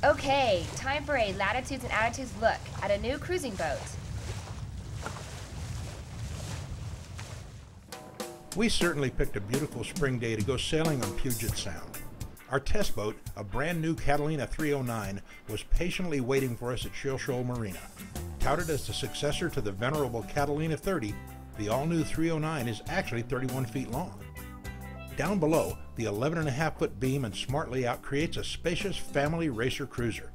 Okay, time for a latitudes and attitudes look at a new cruising boat. We certainly picked a beautiful spring day to go sailing on Puget Sound. Our test boat, a brand new Catalina 309, was patiently waiting for us at Shoal Marina. Touted as the successor to the venerable Catalina 30, the all-new 309 is actually 31 feet long. Down below, the 11.5-foot beam and smart layout creates a spacious family racer cruiser.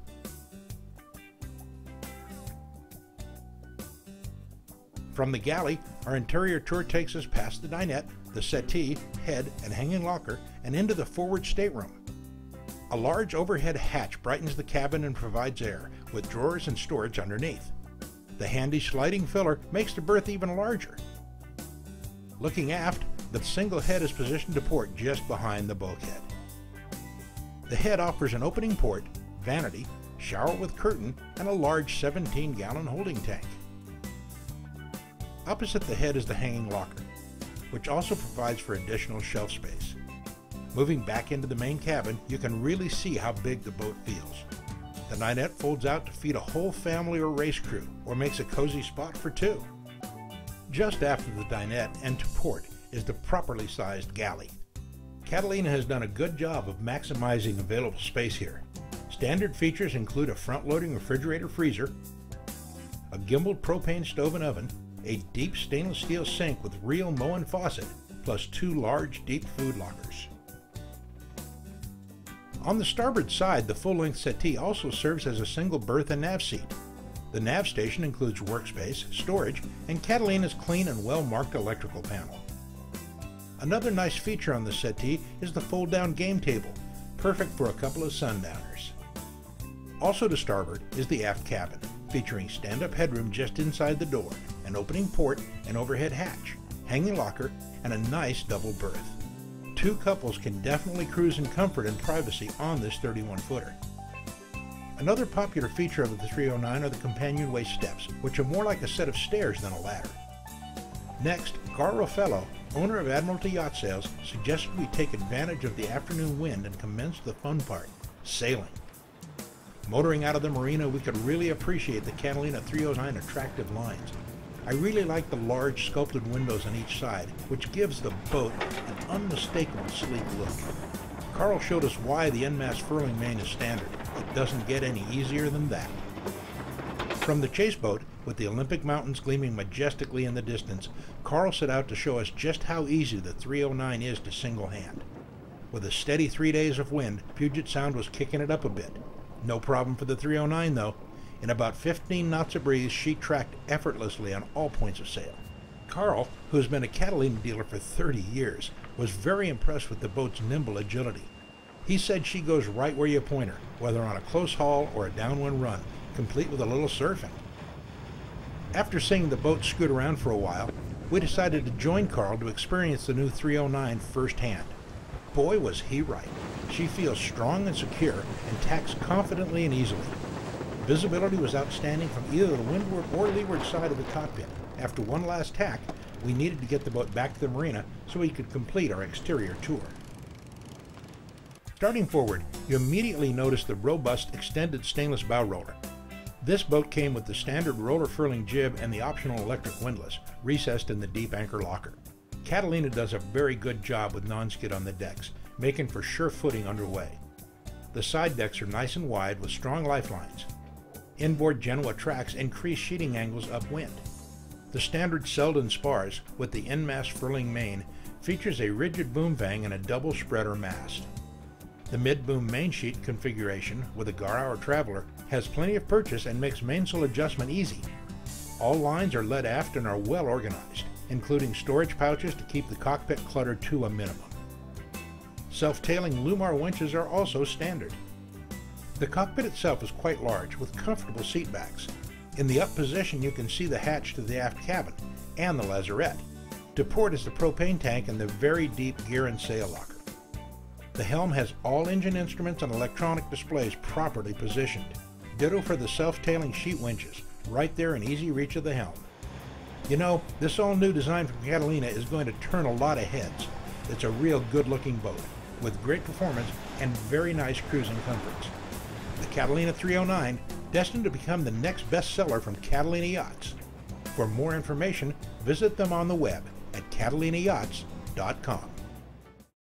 From the galley, our interior tour takes us past the dinette, the settee, head, and hanging locker, and into the forward stateroom. A large overhead hatch brightens the cabin and provides air, with drawers and storage underneath. The handy sliding filler makes the berth even larger. Looking aft, the single head is positioned to port just behind the bulkhead. The head offers an opening port, vanity, shower with curtain, and a large 17-gallon holding tank. Opposite the head is the hanging locker, which also provides for additional shelf space. Moving back into the main cabin, you can really see how big the boat feels. The dinette folds out to feed a whole family or race crew, or makes a cozy spot for two. Just after the dinette and to port is the properly sized galley. Catalina has done a good job of maximizing available space here. Standard features include a front-loading refrigerator freezer, a gimbaled propane stove and oven, a deep stainless steel sink with real Moen faucet, plus two large deep food lockers. On the starboard side, the full-length settee also serves as a single berth and nav seat. The nav station includes workspace, storage, and Catalina's clean and well-marked electrical panel. Another nice feature on the settee is the fold-down game table, perfect for a couple of sundowners. Also to starboard is the aft cabin, featuring stand-up headroom just inside the door, an opening port, an overhead hatch, hanging locker, and a nice double berth. Two couples can definitely cruise in comfort and privacy on this 31-footer. Another popular feature of the 309 are the companionway steps, which are more like a set of stairs than a ladder. Next, Carl Raffaello, owner of Admiralty Yacht Sales, suggested we take advantage of the afternoon wind and commence the fun part, sailing. Motoring out of the marina, we could really appreciate the Catalina 309 attractive lines. I really like the large sculpted windows on each side, which gives the boat an unmistakable sleek look. Carl showed us why the end-mast furling main is standard. It doesn't get any easier than that. From the chase boat, with the Olympic Mountains gleaming majestically in the distance, Carl set out to show us just how easy the 309 is to single hand. With a steady 3 days of wind, Puget Sound was kicking it up a bit. No problem for the 309 though. In about 15 knots of breeze, she tracked effortlessly on all points of sail. Carl, who has been a Catalina dealer for 30 years, was very impressed with the boat's nimble agility. He said she goes right where you point her, whether on a close haul or a downwind run, complete with a little surfing. After seeing the boat scoot around for a while, we decided to join Carl to experience the new 309 firsthand. Boy, was he right. She feels strong and secure and tacks confidently and easily. Visibility was outstanding from either the windward or leeward side of the cockpit. After one last tack, we needed to get the boat back to the marina so we could complete our exterior tour. Starting forward, you immediately notice the robust extended stainless bow roller. This boat came with the standard roller furling jib and the optional electric windlass, recessed in the deep anchor locker. Catalina does a very good job with non-skid on the decks, making for sure footing underway. The side decks are nice and wide with strong lifelines. Inboard Genoa tracks increase sheeting angles upwind. The standard Selden spars, with the end-mast furling main, features a rigid boom vang and a double spreader mast. The mid-boom main sheet configuration, with a Garauer Traveler, has plenty of purchase and makes mainsail adjustment easy. All lines are led aft and are well organized, including storage pouches to keep the cockpit cluttered to a minimum. Self-tailing Lumar winches are also standard. The cockpit itself is quite large, with comfortable seat backs. In the up position you can see the hatch to the aft cabin, and the lazarette. To port is the propane tank and the very deep gear and sail locker. The helm has all engine instruments and electronic displays properly positioned. Ditto for the self-tailing sheet winches, right there in easy reach of the helm. You know, this all-new design from Catalina is going to turn a lot of heads. It's a real good-looking boat, with great performance and very nice cruising comforts. The Catalina 309, destined to become the next bestseller from Catalina Yachts. For more information, visit them on the web at catalinayachts.com.